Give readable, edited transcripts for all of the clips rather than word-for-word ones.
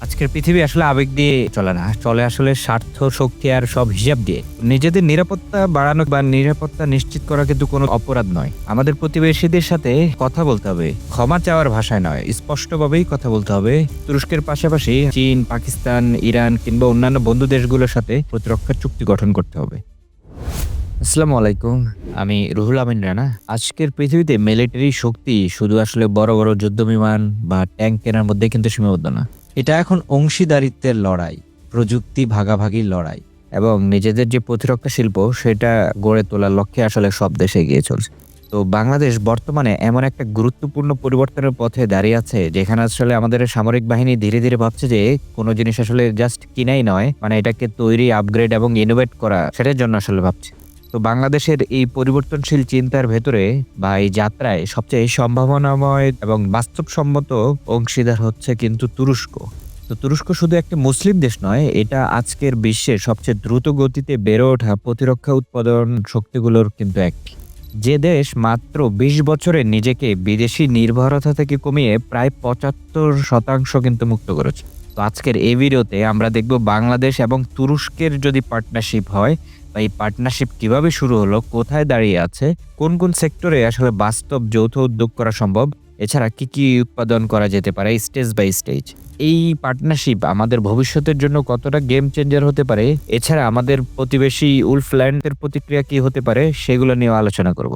আজকের পৃথিবী আসলে আবেগ দিয়ে চলে না। চলে আসলে স্বার্থ, শক্তি আর সব হিসাব দিয়ে। নিজেদের নিরাপত্তা বাড়ানো বা নিরাপত্তা নিশ্চিত করা কিন্তু কোনো অপরাধ নয়। আমাদের প্রতিবেশীদের সাথে কথা বলতে হবে। ক্ষমা চাওয়ার ভাষায় নয়, স্পষ্টভাবেই কথা বলতে হবে। তুরস্কের পাশাপাশি চীন, পাকিস্তান, ইরান কিংবা অন্যান্য বন্ধু দেশগুলোর সাথে প্রতিরক্ষা চুক্তি গঠন করতে হবে। আসসালামু আলাইকুম। আমি রুহুল আমিন রানা। আজকের পৃথিবীতে মিলিটারি শক্তি শুধু আসলে বড়, বড় যুদ্ধবিমান বা ট্যাংক কেনার মধ্যেই কিন্তু সীমাবদ্ধ না। এটা এখন অংশীদারিত্বের লড়াই, প্রযুক্তি ভাগাভাগির লড়াই এবং নিজেদের যে প্রতিরক্ষা শিল্প সেটা গড়ে তোলার লক্ষ্যে আসলে সব দেশ এগিয়ে চলছে। তো বাংলাদেশ বর্তমানে এমন একটা গুরুত্বপূর্ণ পরিবর্তনের পথে দাঁড়িয়ে আছে যেখানে আসলে আমাদের সামরিক বাহিনী ধীরে, ধীরে ভাবছে যে কোন জিনিস আসলে জাস্ট কিনাই নয়, মানে এটাকে তৈরি, আপগ্রেড এবং ইনোভেট করা সেটার জন্য আসলে ভাবছে। তো বাংলাদেশের এই পরিবর্তনশীল চিন্তার ভেতরে বা এই যাত্রায় সবচেয়ে সম্ভাবনাময় এবং বাস্তবসম্মত অংশীদার হচ্ছে কিন্তু তুরস্ক। তো তুরস্ক শুধু একটা মুসলিম দেশ নয়, এটা আজকের বিশ্বের সবচেয়ে দ্রুত গতিতে বেড়ে ওঠা প্রতিরক্ষা উৎপাদন শক্তিগুলোর কিন্তু একটি। যে দেশ মাত্র ২০ বছরে নিজেকে বিদেশি নির্ভরতা থেকে কমিয়ে প্রায় ৭৫% কিন্তু মুক্ত করেছে। তো আজকের এই ভিডিওতে আমরা দেখব বাংলাদেশ এবং তুরস্কের যদি পার্টনারশিপ হয় বা এই পার্টনারশিপ কিভাবে শুরু হলো, কোথায় দাঁড়িয়ে আছে, কোন কোন সেক্টরে আসলে বাস্তব যৌথ উদ্যোগ করা সম্ভব, এছাড়া কি কি উৎপাদন করা যেতে পারে স্টেজ বাই স্টেজ। এই পার্টনারশিপ আমাদের ভবিষ্যতের জন্য কতটা গেম চেঞ্জার হতে পারে, এছাড়া আমাদের প্রতিবেশী উলফল্যান্ডের প্রতিক্রিয়া কি হতে পারে সেগুলো নিয়ে আলোচনা করব।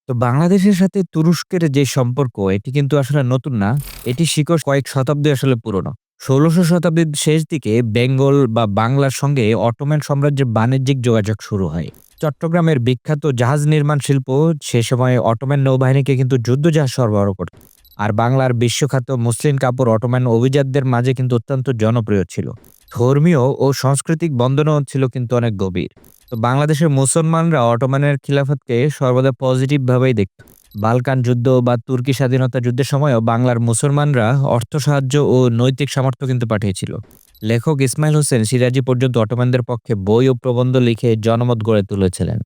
তো বাংলাদেশের সাথে তুরস্কের যে সম্পর্ক এটি কিন্তু আসলে নতুন না। এটি শিকড় কয়েক শতাব্দী আসলে পুরনো। ১৬শ শতাব্দীর শেষ দিকে বেঙ্গল বা বাংলার সঙ্গে অটোমান সাম্রাজ্যের বাণিজ্যিক যোগাযোগ শুরু হয়। চট্টগ্রামের বিখ্যাত জাহাজ নির্মাণ শিল্প সে সময় অটোমান নৌবাহিনীকে কিন্তু যুদ্ধজাহাজ সরবরাহ করত। আর বাংলার বিশ্বখ্যাত মসলিন কাপড় অটোমান অভিজাতদের মাঝে কিন্তু অত্যন্ত জনপ্রিয় ছিল। ধর্মীয় ও সাংস্কৃতিক বন্ধনও ছিল কিন্তু অনেক গভীর। তো বাংলাদেশের মুসলমানরা অটোমানের খিলাফতকে সর্বদা পজিটিভ ভাবেই দেখত। বালকান যুদ্ধ বা তুর্কি স্বাধীনতা যুদ্ধের সময়ও বাংলার মুসলমানরা অর্থ সাহায্য ও নৈতিক সামর্থ্য কিন্তু পাঠিয়েছিল। লেখক ইসমাইল হোসেন সিরাজী পর্যন্ত অটোমানদের পক্ষে বই ও প্রবন্ধ লিখে জনমত গড়ে তুলেছিলেন।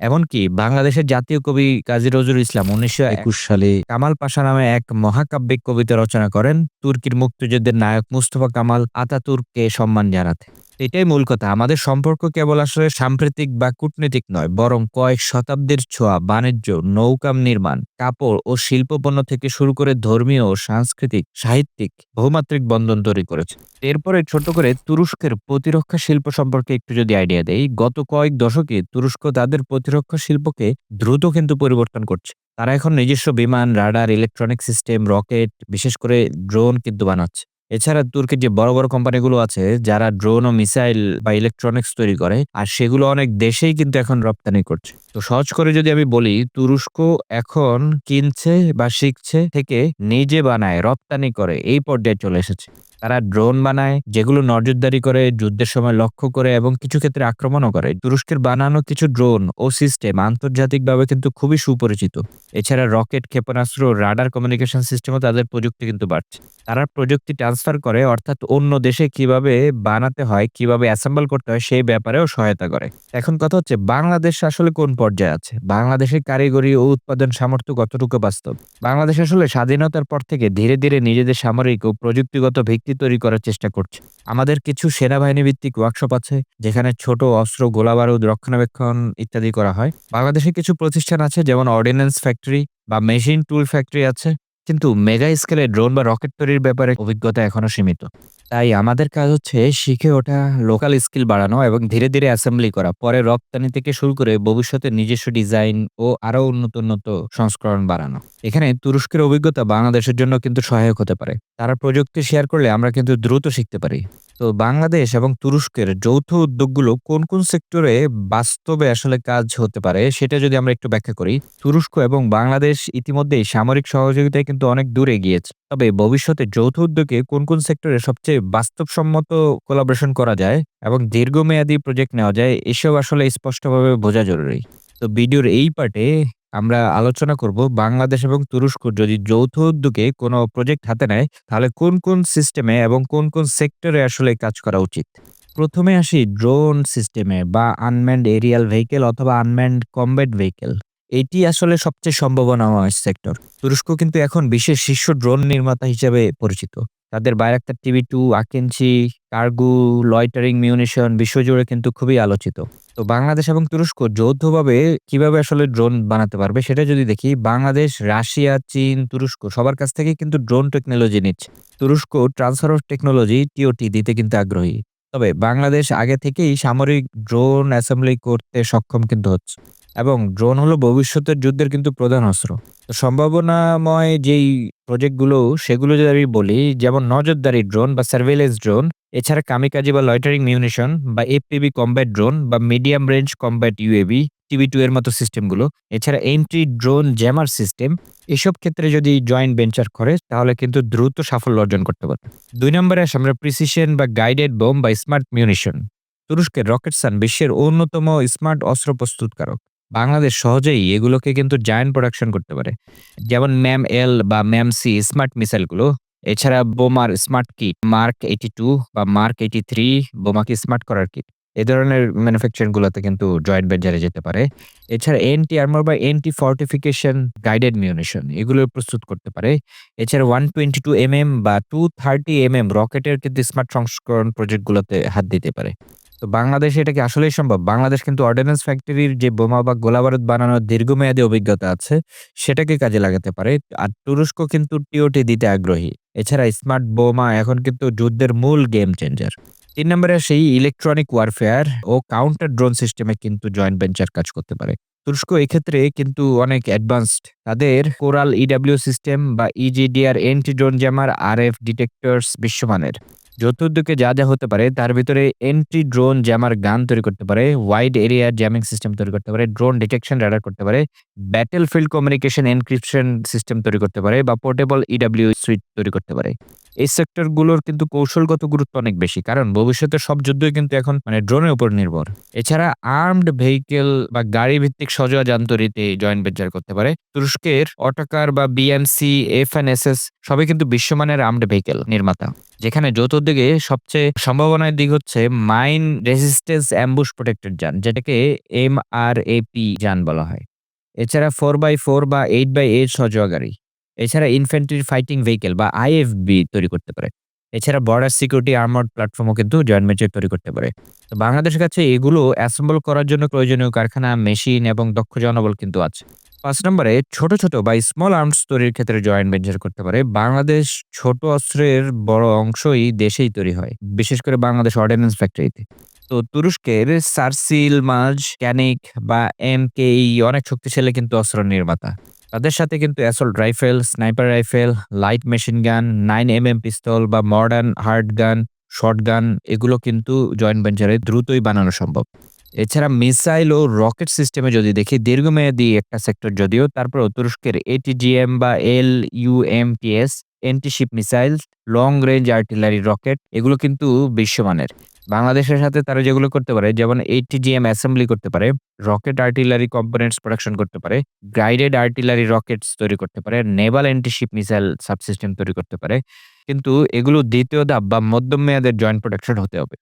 এমনকি বাংলাদেশের জাতীয় কবি কাজী নজরুল ইসলাম ১৯২১ সালে কামাল পাশা নামে এক মহাকাব্যিক কবিতা রচনা করেন তুর্কির মুক্তিযুদ্ধের নায়ক মুস্তফা কামাল আতাতুর্ককে সম্মান জানাতে। এটাই মূল কথা। আমাদের সম্পর্ক কেবল আসলে সাম্প্রতিক বা কূটনীতিক নয়, বরং কয়েক শতাব্দীর ছোঁয়া বাণিজ্য, নৌকা নির্মাণ, কাপড় ও শিল্প পণ্য থেকে শুরু করে ধর্মীয়, সাংস্কৃতিক, সাহিত্যিক বহুমাত্রিক বন্ধন তৈরি করেছে। এরপরে ছোট করে তুরস্কের প্রতিরক্ষা শিল্প সম্পর্কে একটু যদি আইডিয়া দেই, গত কয়েক দশকে তুরস্ক তাদের প্রতিরক্ষা শিল্পকে দ্রুত কিন্তু পরিবর্তন করছে। তারা এখন নিজস্ব বিমান, রাডার, ইলেকট্রনিক সিস্টেম, রকেট, বিশেষ করে ড্রোন কিন্তু বানাচ্ছে। এছাড়া তুর্কির যে বড়, বড় কোম্পানিগুলো আছে যারা ড্রোন ও মিসাইল বা ইলেকট্রনিক্স তৈরি করে, আর সেগুলো অনেক দেশেই কিন্তু এখন রপ্তানি করছে। তো সহজ করে যদি আমি বলি, তুরস্ক এখন কিনছে বা শিখছে থেকে নিজে বানায়, রপ্তানি করে এই পর্যায়ে চলে এসেছে। তারা ড্রোন বানায় যেগুলো নজরদারি করে, যুদ্ধের সময় লক্ষ্য করে এবং কিছু ক্ষেত্রে আক্রমণও করে। তুরস্কের বানানো কিছু ড্রোন ও সিস্টেম আন্তর্জাতিকভাবে কিন্তু খুবই সুপরিচিত। এছাড়া রকেট, ক্ষেপণাস্ত্র, রাডার কমিউনিকেশন সিস্টেমও তাদের প্রযুক্তি কিন্তু বাড়ছে। তারা প্রযুক্তি ট্রান্সফার করে, অর্থাৎ অন্য দেশে কিভাবে বানাতে হয়, কিভাবে অ্যাসেম্বল করতে হয় সেই ব্যাপারেও সহায়তা করে। এখন কথা হচ্ছে বাংলাদেশ আসলে কোন পর্যায়ে আছে? বাংলাদেশের কারিগরি ও উৎপাদন সামর্থ্য কতটুকু বাস্তব? বাংলাদেশ আসলে স্বাধীনতার পর থেকে ধীরে, ধীরে নিজেদের সামরিক ও প্রযুক্তিগত ভিত্তি তৈরি করার চেষ্টা করছে। আমাদের কিছু সেনাবাহিনী ভিত্তিক ওয়ার্কশপ আছে যেখানে ছোট অস্ত্র, গোলাবারুদ, রক্ষণাবেক্ষণ ইত্যাদি করা হয়। বাংলাদেশে কিছু প্রতিষ্ঠান আছে যেমন অর্ডিন্যান্স ফ্যাক্টরি বা মেশিন টুল ফ্যাক্টরি আছে। কিন্তু মেগা স্কেলে ড্রোন বা রকেট তৈরির ব্যাপারে অভিজ্ঞতা এখনো সীমিত। তাই আমাদের কাজ হচ্ছে শিখে ওঠা, লোকাল স্কিল বাড়ানো এবং ধীরে, ধীরে অ্যাসেম্বলি করা। পরে রপ্তানি থেকে শুরু করে ভবিষ্যতে নিজস্ব ডিজাইন ও আরো উন্নত, উন্নত সংস্করণ বাড়ানো। এখানে তুরস্কের অভিজ্ঞতা বাংলাদেশের জন্য কিন্তু সহায়ক হতে পারে। তারা প্রযুক্তি শেয়ার করলে আমরা কিন্তু দ্রুত শিখতে পারি। তো বাংলাদেশ এবং তুরস্কের যৌথ উদ্যোগগুলো কোন, কোন সেক্টরে বাস্তবে আসলে কাজ হতে পারে সেটা যদি আমরা একটু ব্যাখ্যা করি। তুরস্ক এবং বাংলাদেশ ইতিমধ্যেই সামরিক সহযোগিতায় কিন্তু অনেক দূরে গিয়েছে। তবে ভবিষ্যতে যৌথ উদ্যোগে কোন, কোন সেক্টরে সবচেয়ে বাস্তবসম্মত কোলাবোরেশন করা যায় এবং দীর্ঘমেয়াদী প্রজেক্ট নেওয়া যায়, এসব আসলে স্পষ্টভাবে বোঝা জরুরি। তো ভিডিওর এই পার্টে আমরা আলোচনা করব বাংলাদেশ এবং তুরস্ক যদি যৌথ উদ্যোগে কোনো প্রজেক্ট হাতে নেয়, তাহলে কোন, কোন সিস্টেমে এবং কোন, কোন সেক্টরে আসলে কাজ করা উচিত। প্রথমে আসি ড্রোন সিস্টেমে বা আনম্যান্ড এরিয়াল ভেহিকল অথবা আনম্যান্ড কমব্যাট ভেহিকল। এটি আসলে সবচেয়ে সম্ভাবনাময় সেক্টর। তুরস্ক কিন্তু এখন বিশ্বের শীর্ষ ড্রোন নির্মাতা হিসেবে পরিচিত। তাদের বায়রাক্তার টিভি-2, আকেনচি, কার্গু, লয়টারিং মিউনিশন বিশ্বজুড়ে কিন্তু খুবই আলোচিত। তো বাংলাদেশ এবং তুরস্ক যৌথভাবে কিভাবে আসলে ড্রোন বানাতে পারবে সেটা যদি দেখি, বাংলাদেশ, রাশিয়া, চীন, তুরস্ক সবার কাছ থেকেই কিন্তু ড্রোন টেকনোলজি নিচ্ছে। তুরস্ক ট্রান্সফার অফ টেকনোলজি টিওটি দিতে কিন্তু আগ্রহী। তবে বাংলাদেশ আগে থেকেই সামরিক ড্রোন অ্যাসেম্বলি করতে সক্ষম কিন্তু হচ্ছে। এবং ড্রোন হলো ভবিষ্যতের যুদ্ধের কিন্তু প্রধান অস্ত্র। তো সম্ভাবনাময় যেই প্রজেক্টগুলো সেগুলো যদি আমি বলি, যেমন নজরদারি ড্রোন বা সার্ভেইলেন্স ড্রোন, এছাড়া কামিকাজি বা লয়টারিং মিউনিশন বা এফপিভি কমব্যাট ড্রোন বা মিডিয়াম রেঞ্জ কমব্যাট ইউএভি, টিভি-2 এর মতো সিস্টেমগুলো, এছাড়া এন্ট্রি ড্রোন জ্যামার সিস্টেম, এসব ক্ষেত্রে যদি জয়েন্ট ভেঞ্চার করে তাহলে কিন্তু দ্রুত সাফল্য অর্জন করতে পারবে। ২ নম্বরে আসি আমরা প্রিসিশন বা গাইডেড বোম বা স্মার্ট মিউনিশন। তুরস্কের রকেটসান বিশ্বের অন্যতম স্মার্ট অস্ত্র প্রস্তুতকারক। বাংলাদেশ সহজেই এগুলোকে কিন্তু জায়ান্ট প্রোডাকশন করতে পারে। যেমন ম্যাম-এল বা ম্যাম-সি স্মার্ট মিসাইলগুলো। এছাড়া বোমার স্মার্ট কিট, মার্ক 82 বা মার্ক 83 বোমাকে স্মার্ট করার কিট। এ ধরনের ম্যানুফ্যাকচারিং গুলাতে কিন্তু জয়েন্ট ভেঞ্চারে যেতে পারে। এছাড়া এন্টি আর্মর বা এন্টি ফর্টিফিকেশন গাইডেড মিউনিশন এগুলো প্রস্তুত করতে পারে। এছাড়া 122 বা 230 রকেটের কিন্তু স্মার্ট সংস্করণ প্রজেক্ট গুলোতে হাত দিতে পারে। তো বাংলাদেশে এটা কি আসলেই সম্ভব? বাংলাদেশ কিন্তু অর্ডিন্যান্স ফ্যাক্টরির যে বোমা বা গোলাবারুদ বানানোর দীর্ঘমেয়াদী অভিজ্ঞতা আছে, সেটাকে কাজে লাগাতে পারে। আর তুরস্ক কিন্তু টিওটি দিতে আগ্রহী। এছাড়া স্মার্ট বোমা এখন কিন্তু যুদ্ধের মূল গেম চেঞ্জার। ৩ নম্বরে আসি ইলেকট্রনিক ওয়ারফেয়ার ও কাউন্টার ড্রোন সিস্টেমে কিন্তু জয়েন্ট ভেঞ্চার কাজ করতে পারে। তুরস্ক এক্ষেত্রে কিন্তু অনেক অ্যাডভান্সড। তাদের কোরাল ইডব্লিউ সিস্টেম বা EGDR anti drone jammer, RF detectors বিশ্বমানের। যৌথ উদ্যোগে যা হতে পারে তার ভিতরে এন্টি ড্রোন জ্যামার গান তৈরি করতে পারে, ওয়াইড এরিয়া জ্যামিং সিস্টেম তৈরি করতে পারে, ড্রোন ডিটেকশন রাডার করতে পারে, battle field communication encryption system তৈরি করতে পারে বা পোর্টেবল ইডব্লিউ সুইট তৈরি করতে পারে। এই সেক্টরগুলোর কিন্তু কৌশলগত গুরুত্ব অনেক বেশি। কারণ ভবিষ্যতের সব যুদ্ধই কিন্তু এখন ড্রোনের উপর নির্ভর। এছাড়া আর্মড ভেহিকল বা গাড়ি ভিত্তিক সজোয়া যান তৈরিতে জয়েন্ট ভেঞ্চার করতে পারে। তুরস্কের অটোকার বা বিএমসি, এফএনএসএস সবই কিন্তু বিশ্বমানের আর্মড ভেহিকল নির্মাতা। যেখানে যৌথ উদ্যোগে সবচেয়ে সম্ভাবনার দিক হচ্ছে মাইন রেসিস্টেন্স অ্যাম্বুশ প্রোটেক্টেড যান, যেটাকে এমআরএপি যান বলা হয়। এছাড়া 4x4 বা 8x8 সজোয়া গাড়ি। এছাড়া ইনফ্যান্ট্রি ফাইটিং ভেহিকল বা আইএফভি তৈরি করতে পারে। এছাড়া বর্ডার সিকিউরিটি আর্মড প্ল্যাটফর্মও কিন্তু জয়েন্ট ভেঞ্চার তৈরি করতে পারে। তো বাংলাদেশের কাছে এগুলো অ্যাসেম্বল করার জন্য প্রয়োজনীয় কারখানা, মেশিন এবং দক্ষ জনবল কিন্তু আছে। ৫ নম্বরে ছোট বা স্মল আর্মস তৈরির ক্ষেত্রে জয়েন্ট ভেঞ্চার করতে পারে। বাংলাদেশ ছোট অস্ত্রের বড় অংশই দেশেই তৈরি হয়। বিশেষ করে বাংলাদেশ অর্ডিন্যান্স ফ্যাক্টরিতে। তো তুরস্কের সারসিল, মাজ, ক্যানিক বা এমকেই অনেক শক্তিশালী কিন্তু অস্ত্র নির্মাতা। তাদের সাথে কিন্তু assault rifle, sniper rifle, light machine gun, 9mm পিস্তল বা মডার্ন হার্ড গান, শর্টগান এগুলো কিন্তু জয়েন্ট ভেঞ্চারে দ্রুতই বানানো সম্ভব। এছাড়া মিসাইল ও রকেট সিস্টেমে যদি দেখি দীর্ঘমেয়াদী একটা সেক্টর যদিও, তারপরেও তুরস্কের এটিজিএম বা LUMTS, anti ship missile, long range artillery rocket এগুলো কিন্তু বিশ্বমানের। বাংলাদেশের সাথে তারা যেগুলো করতে পারে, যেমন এটিজিএম অ্যাসেম্বলি করতে পারে, রকেট আর্টিলারি কম্পোনেন্টস প্রোডাকশন করতে পারে, গাইডেড আর্টিলারি রকেটস তৈরি করতে পারে, নেভাল অ্যান্টি-শিপ মিসাইল সাবসিস্টেম তৈরি করতে পারে। কিন্তু এগুলো দ্বিতীয় ধাপ বা মধ্যম মেয়াদের জয়েন্ট প্রোডাকশন হতে হবে।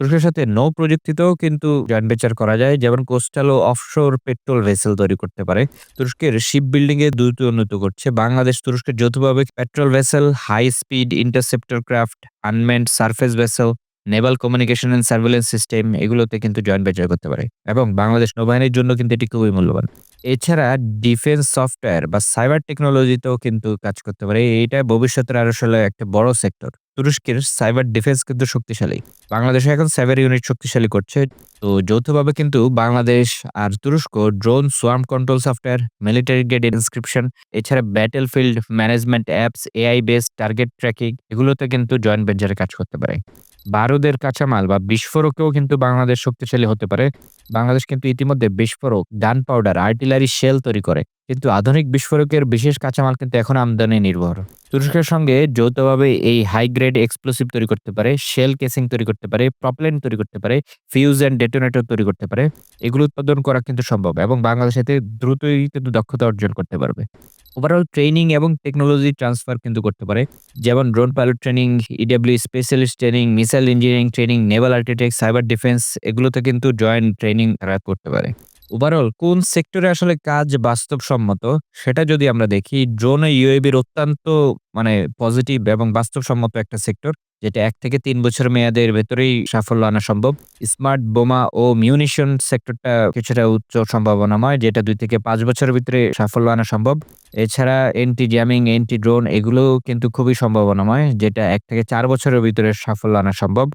তুরস্কের সাথে নৌ প্রযুক্তিতেও কিন্তু জয়েন্ট ভেঞ্চার করা যায়। যেমন কোস্টাল ও অফশোর পেট্রোল ভেসেল তৈরি করতে পারে। তুরস্কের শিপ বিল্ডিং এ দ্রুত উন্নত করছে। বাংলাদেশ তুরস্কের যৌথভাবে patrol vessel, high speed interceptor craft, unmanned surface vessel, naval communication and surveillance system এগুলোতে কিন্তু জয়েন্ট ভেঞ্চার করতে পারে। এবং বাংলাদেশ নৌবাহিনীর জন্য কিন্তু এটি খুবই মূল্যবান। এছাড়া ডিফেন্স সফটওয়্যার বা সাইবার টেকনোলজিতেও কিন্তু কাজ করতে পারে। এইটা ভবিষ্যতের আসলে একটা বড় সেক্টর। তুরস্কের সাইবার ডিফেন্স কিন্তু শক্তিশালী। বাংলাদেশে এখন সাইবার ইউনিট শক্তিশালী করছে। তো যৌথভাবে কিন্তু বাংলাদেশ আর তুরস্ক drone swarm control software, military grade inscription, এছাড়া battle field management apps, AI based target tracking এগুলোতে কিন্তু জয়েন্ট ভেঞ্চারে কাজ করতে পারে। বারুদের কাঁচামাল বা বিস্ফোরকেও কিন্তু বাংলাদেশ শক্তিশালী হতে পারে। বাংলাদেশ কিন্তু ইতিমধ্যে বিস্ফোরক, গান পাউডার, আর্টিলারি শেল তৈরি করে। কিন্তু আধুনিক বিস্ফোরকের বিশেষ কাঁচামাল কিন্তু এখন আমদানি নির্ভর। তুরস্কের সঙ্গে যৌথভাবে এই হাই গ্রেড এক্সপ্লোসিভ তৈরি করতে পারে, শেল কেসিং তৈরি করতে পারে, প্রপেলেন্ট তৈরি করতে পারে, ফিউজ অ্যান্ড ডেটোনেটর তৈরি করতে পারে। এগুলো উৎপাদন করা কিন্তু সম্ভব এবং বাংলাদেশ এতে দ্রুতই কিন্তু দক্ষতা অর্জন করতে পারবে। ওভারঅল ট্রেনিং এবং টেকনোলজি ট্রান্সফার কিন্তু করতে পারে। যেমন drone pilot training, EW specialist training, missile engineering training, Naval architect, cyber defence এগুলোতে কিন্তু জয়েন্ট ট্রেনিং তারা করতে পারে। ওভারঅল কোন সেক্টরে আসলে কাজ বাস্তবসম্মত সেটা যদি আমরা দেখি, ড্রোন ও ইউএভির অত্যন্ত মানে পজিটিভ এবং বাস্তবসম্মত একটা সেক্টর, যেটা ১ থেকে ৩ বছর মেয়াদের ভেতরেই সাফল্য আনা সম্ভব। স্মার্ট বোমা ও মিউনিশন সেক্টরটা কিছুটা উচ্চ সম্ভাবনাময়, যেটা ২ থেকে ৫ বছরের ভিতরে সাফল্য আনা সম্ভব। এছাড়া এন্টি জ্যামিং, এন্টি ড্রোন এগুলোও কিন্তু খুবই সম্ভাবনাময়, যেটা ১ থেকে ৪ বছরের ভিতরে সাফল্য আনা সম্ভব।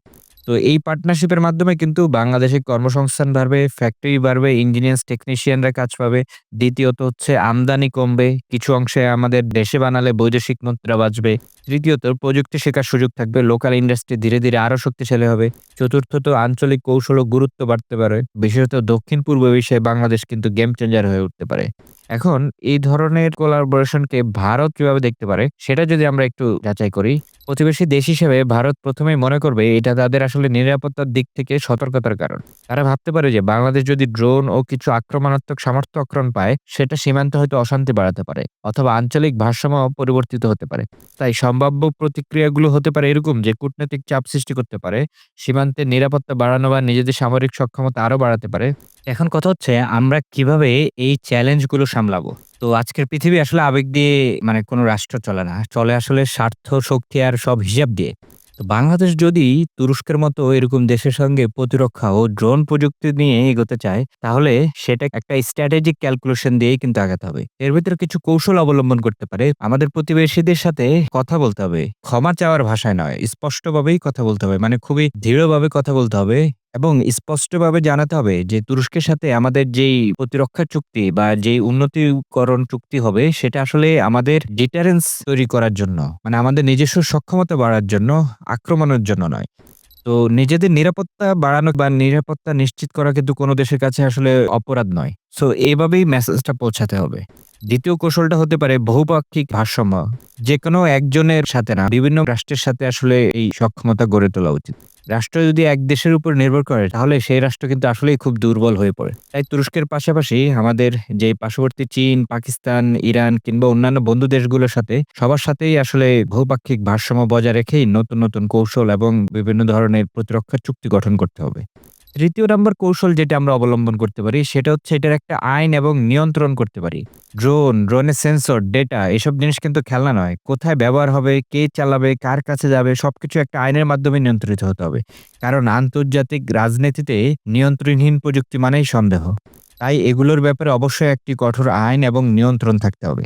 তো এই পার্টনারশিপের মাধ্যমে কিন্তু বাংলাদেশে কর্মসংস্থান বাড়বে, ফ্যাক্টরি বাড়বে, ইঞ্জিনিয়ার্স টেকনিশিয়ানরা কাজ পাবে। দ্বিতীয়ত হচ্ছে আমদানি কমবে। কিছু অংশে আমাদের দেশে বানালে বৈদেশিক মুদ্রা বাঁচবে। তৃতীয়ত প্রযুক্তি শেখার সুযোগ থাকবে। লোকাল ইন্ডাস্ট্রি ধীরে, ধীরে আরো শক্তিশালী হবে। চতুর্থত আঞ্চলিক কৌশল ও গুরুত্ব বাড়তে পারে। বিশেষত দক্ষিণ-পূর্ব এশিয়ায় বাংলাদেশ কিন্তু গেম চেঞ্জার হয়ে উঠতে পারে। এখন এই ধরনের কোলাবোরেশনকে ভারত কিভাবে দেখতে পারে সেটা যদি আমরা একটু যাচাই করি। প্রতিবেশী দেশ হিসেবে ভারত ১ম এই মনে করবে এটা তাদের আসলে নিরাপত্তার দিক থেকে সতর্কতার কারণ। তারা ভাবতে পারে যে বাংলাদেশ যদি ড্রোন ও কিছু আক্রমণাত্মক সামর্থ্য পায়, সেটা সীমান্তে হয়তো অশান্তি বাড়াতে পারে অথবা আঞ্চলিক ভারসাম্য পরিবর্তিত হতে পারে। তাই সম্ভাব্য প্রতিক্রিয়াগুলো হতে পারে এরকম যে কূটনৈতিক চাপ সৃষ্টি করতে পারে, সীমান্তে নিরাপত্তা বাড়ানো বা নিজেদের সামরিক সক্ষমতা আরো বাড়াতে পারে। এখন কথা হচ্ছে আমরা কিভাবে এই চ্যালেঞ্জগুলো সামলাবো? তো আজকের পৃথিবী আসলে আবেগ দিয়ে মানে কোনো রাষ্ট্র চলে না। চলে আসলে স্বার্থ, শক্তি আর সব হিসাব দিয়ে। তো বাংলাদেশ যদি তুরস্কের মতো এরকম দেশের সঙ্গে প্রতিরক্ষা ও ড্রোন প্রযুক্তি নিয়ে এগোতে চায়, তাহলে সেটা একটা স্ট্র্যাটেজিক ক্যালকুলেশন দিয়েই কিন্তু আগাতে হবে। এর ভিতরে কিছু কৌশল অবলম্বন করতে পারে। আমাদের প্রতিবেশীদের সাথে কথা বলতে হবে। ক্ষমা চাওয়ার ভাষায় নয়, স্পষ্টভাবেই কথা বলতে হবে। মানে খুবই দৃঢ়ভাবে কথা বলতে হবে এবং স্পষ্টভাবে জানাতে হবে যে তুরস্কের সাথে আমাদের যেই প্রতিরক্ষা চুক্তি বা যেই উন্নতিকরণ চুক্তি হবে সেটা আসলে আমাদের ডিটারেন্স তৈরি করার জন্য, মানে আমাদের নিজস্ব সক্ষমতা বাড়ার জন্য, আক্রমণের জন্য নয়। তো নিজেদের নিরাপত্তা বাড়ানো বা নিরাপত্তা নিশ্চিত করা কিন্তু কোনো দেশের কাছে আসলে অপরাধ নয়। সো এভাবেই মেসেজটা পৌঁছাতে হবে। দ্বিতীয় কৌশলটা হতে পারে বহুপাক্ষিক ভারসাম্য। যেকোনো একজনের সাথে না, বিভিন্ন রাষ্ট্রের সাথে আসলে এই সক্ষমতা গড়ে তোলা উচিত। রাষ্ট্র যদি এক দেশের উপর নির্ভর করে তাহলে সেই রাষ্ট্র কিন্তু আসলেই খুব দুর্বল হয়ে পড়ে। তাই তুরস্কের পাশাপাশি আমাদের যে পার্শ্ববর্তী চীন, পাকিস্তান, ইরান কিংবা অন্যান্য বন্ধু দেশগুলোর সাথে সবার সাথেই আসলে বহুপাক্ষিক ভারসাম্য বজায় রেখেই নতুন, নতুন কৌশল এবং বিভিন্ন ধরনের প্রতিরক্ষা চুক্তি গঠন করতে হবে। ৩য় নাম্বার কৌশল যেটা আমরা অবলম্বন করতে পারি সেটা হচ্ছে এটার একটা আইন এবং নিয়ন্ত্রণ করতে পারি। ড্রোনের সেন্সর, ডেটা এসব জিনিস কিন্তু খেলনা নয়। কোথায় ব্যবহার হবে, কে চালাবে, কার কাছে যাবে সবকিছু একটা আইনের মাধ্যমে নিয়ন্ত্রিত হতে হবে। কারণ আন্তর্জাতিক রাজনীতিতে নিয়ন্ত্রণহীন প্রযুক্তি মানেই সন্দেহ। তাই এগুলোর ব্যাপারে অবশ্যই একটি কঠোর আইন এবং নিয়ন্ত্রণ থাকতে হবে।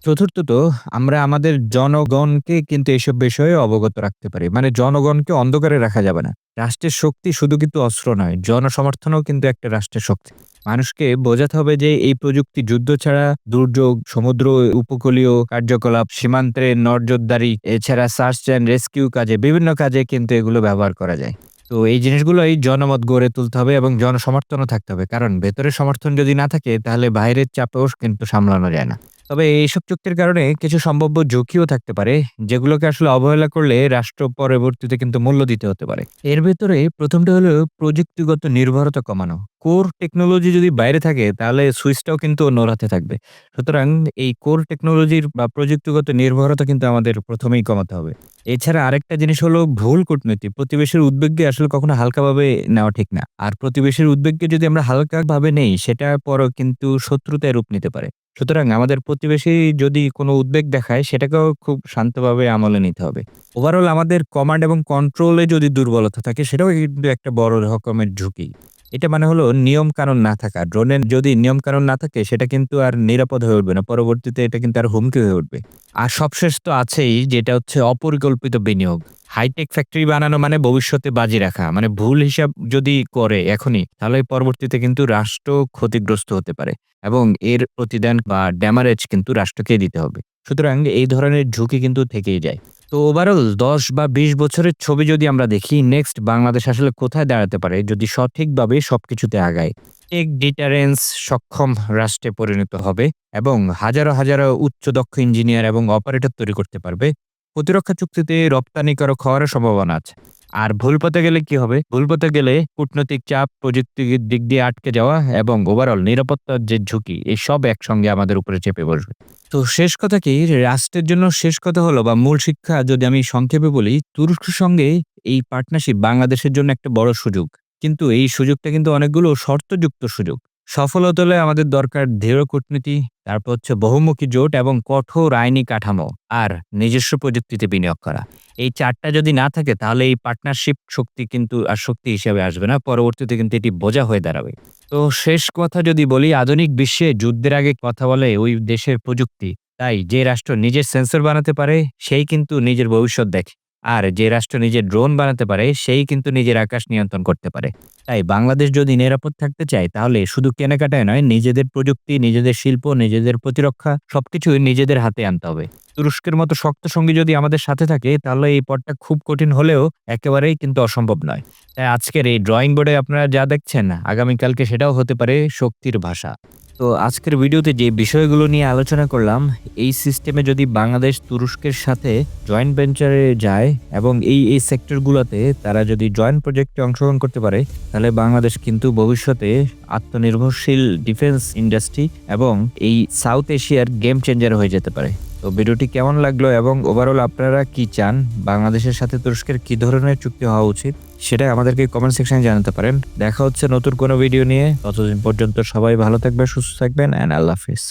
চতুর্থত, আমরা আমাদের জনগণকে কিন্তু এসব বিষয়ে অবগত রাখতে পারি। মানে জনগণকে অন্ধকারে রাখা যাবে না। রাষ্ট্রের শক্তি শুধু কিন্তু অস্ত্র নয়, জনসমর্থনও কিন্তু একটা রাষ্ট্রের শক্তি। মানুষকে বোঝাতে হবে যে এই প্রযুক্তি যুদ্ধ ছাড়া দুর্যোগ, সমুদ্র উপকূলীয় কার্যকলাপ, সীমান্তে নজরদারি, এছাড়া সার্চ অ্যান্ড রেস্কিউ কাজে বিভিন্ন কাজে কিন্তু এগুলো ব্যবহার করা যায়। তো এই জিনিসগুলোই জনমত গড়ে তুলতে হবে এবং জনসমর্থনও থাকতে হবে। কারণ ভেতরের সমর্থন যদি না থাকে তাহলে বাইরের চাপেও কিন্তু সামলানো যায় না। তবে এইসব চুক্তির কারণে কিছু সম্ভাব্য ঝুঁকিও থাকতে পারে, যেগুলোকে আসলে অবহেলা করলে রাষ্ট্র পরবর্তীতে কিন্তু মূল্য দিতে হতে পারে। এর ভেতরে ১ম টা হলো প্রযুক্তিগত নির্ভরতা কমানো। কোর টেকনোলজি যদি বাইরে থাকে তাহলে সুইচটাও কিন্তু অন্যর হাতে থাকবে। সুতরাং এই কোর টেকনোলজির বা প্রযুক্তিগত নির্ভরতা কিন্তু আমাদের ১ম এই কমাতে হবে। এছাড়া আরেকটা জিনিস হলো ভুল কূটনীতি। প্রতিবেশীর উদ্বেগকে আসলে কখনো হালকাভাবে নেওয়া ঠিক না। আর প্রতিবেশীর উদ্বেগকে যদি আমরা হালকাভাবে নেই সেটা পরও কিন্তু শত্রুতায় রূপ নিতে পারে। সুতরাং আমাদের প্রতিবেশী যদি কোনো উদ্বেগ দেখায় সেটাকেও খুব শান্তভাবে আমলে নিতে হবে। ওভারঅল আমাদের কমান্ড এবং কন্ট্রোলে যদি দুর্বলতা থাকে সেটাও কিন্তু একটা বড় রকমের ঝুঁকি। এটা মানে হলো নিয়ম কানুন না থাকা। ড্রোনের যদি নিয়ম কানুন না থাকে সেটা কিন্তু আর নিরাপদ হয়ে উঠবে না। পরবর্তীতে এটা কিন্তু আর হুমকি হয়ে উঠবে। আর সবশেষ তো আছেই, যেটা হচ্ছে অপরিকল্পিত বিনিয়োগ। হাইটেক ফ্যাক্টরি বানানো মানে ভবিষ্যতে বাজি রাখা। মানে ভুল হিসাব যদি করে এখনই, তাহলে পরবর্তীতে কিন্তু রাষ্ট্র ক্ষতিগ্রস্ত হতে পারে এবং এর প্রতিদান বা ড্যামারেজ কিন্তু রাষ্ট্রকেই দিতে হবে। সুতরাং এই ধরনের ঝুঁকি কিন্তু থেকেই যায়। তো ওভারঅল ১০ বা ২০ বছরের ছবি যদি আমরা দেখি, নেক্সট বাংলাদেশ আসলে কোথায় দাঁড়াতে পারে যদি সঠিকভাবে সবকিছুতে আগায়। টেক ডিটারেন্স সক্ষম রাষ্ট্রে পরিণত হবে এবং হাজারো, হাজারো উচ্চ দক্ষ ইঞ্জিনিয়ার এবং অপারেটর তৈরি করতে পারবে। প্রতিরক্ষা চুক্তিতে রপ্তানিকারক হওয়ারও সম্ভাবনা আছে। আর ভুল পথে গেলে কি হবে? ভুল পথে গেলে কূটনৈতিক চাপ, প্রযুক্তির দিক দিয়ে আটকে যাওয়া এবং ওভারঅল নিরাপত্তার যে ঝুঁকি, এসব একসঙ্গে আমাদের উপরে চেপে বসবে। তো শেষ কথা কি, রাষ্ট্রের জন্য শেষ কথা হলো বা মূল শিক্ষা যদি আমি সংক্ষেপে বলি, তুরস্কের সঙ্গে এই পার্টনারশিপ বাংলাদেশের জন্য একটা বড় সুযোগ। কিন্তু এই সুযোগটা কিন্তু অনেকগুলো শর্তযুক্ত সুযোগ। সফল হতে হলে আমাদের দরকার দৃঢ় কূটনীতি, তারপর হচ্ছে বহুমুখী জোট এবং কঠোর আইনি কাঠামো আর নিজস্ব প্রযুক্তিতে বিনিয়োগ করা। এই ৪ টা যদি না থাকে তাহলে এই পার্টনারশিপ শক্তি কিন্তু আর শক্তি হিসেবে আসবে না। পরবর্তীতে কিন্তু এটি বোঝা হয়ে দাঁড়াবে। তো শেষ কথা যদি বলি, আধুনিক বিশ্বে যুদ্ধের আগে কথা বলে ওই দেশের প্রযুক্তি। তাই যে রাষ্ট্র নিজের সেন্সর বানাতে পারে সেই কিন্তু নিজের ভবিষ্যৎ দেখে। আর যে রাষ্ট্র নিজের ড্রোন বানাতে পারে সেই কিন্তু নিজের আকাশ নিয়ন্ত্রণ করতে পারে। তাই বাংলাদেশ যদি নিরাপদ থাকতে চায় তাহলে শুধু কেনাকাটায় নয়, নিজেদের প্রযুক্তি, নিজেদের শিল্প, নিজেদের প্রতিরক্ষা সবকিছুই নিজেদের হাতে আনতে হবে। তুরস্কের মতো শক্ত সঙ্গী যদি আমাদের সাথে থাকে তাহলে এই পথটা খুব কঠিন হলেও একেবারেই কিন্তু অসম্ভব নয়। তাই আজকের এই ড্রয়িং বোর্ডে আপনারা যা দেখছেন আগামীকালকে সেটাও হতে পারে শক্তির ভাষা। তো আজকের ভিডিওতে যে বিষয়গুলো নিয়ে আলোচনা করলাম, এই সিস্টেমে যদি বাংলাদেশ তুরস্কের সাথে জয়েন্ট ভেঞ্চারে যায় এবং এই সেক্টরগুলোতে তারা যদি জয়েন্ট প্রজেক্টে অংশগ্রহণ করতে পারে তাহলে বাংলাদেশ কিন্তু ভবিষ্যতে আত্মনির্ভরশীল ডিফেন্স ইন্ডাস্ট্রি এবং এই সাউথ এশিয়ার গেম চেঞ্জার হয়ে যেতে পারে। তো ভিডিওটি কেমন লাগলো এবং ওভারঅল আপনারা কি চান, বাংলাদেশের সাথে তুরস্কের কি ধরনের চুক্তি হওয়া উচিত সেটা আমাদেরকে কমেন্ট সেকশনে জানাতে পারেন। দেখা হচ্ছে নতুন কোনো ভিডিও নিয়ে। ততদিন পর্যন্ত সবাই ভালো থাকবেন, সুস্থ থাকবেন, অ্যান্ড আল্লাহ হাফিজ।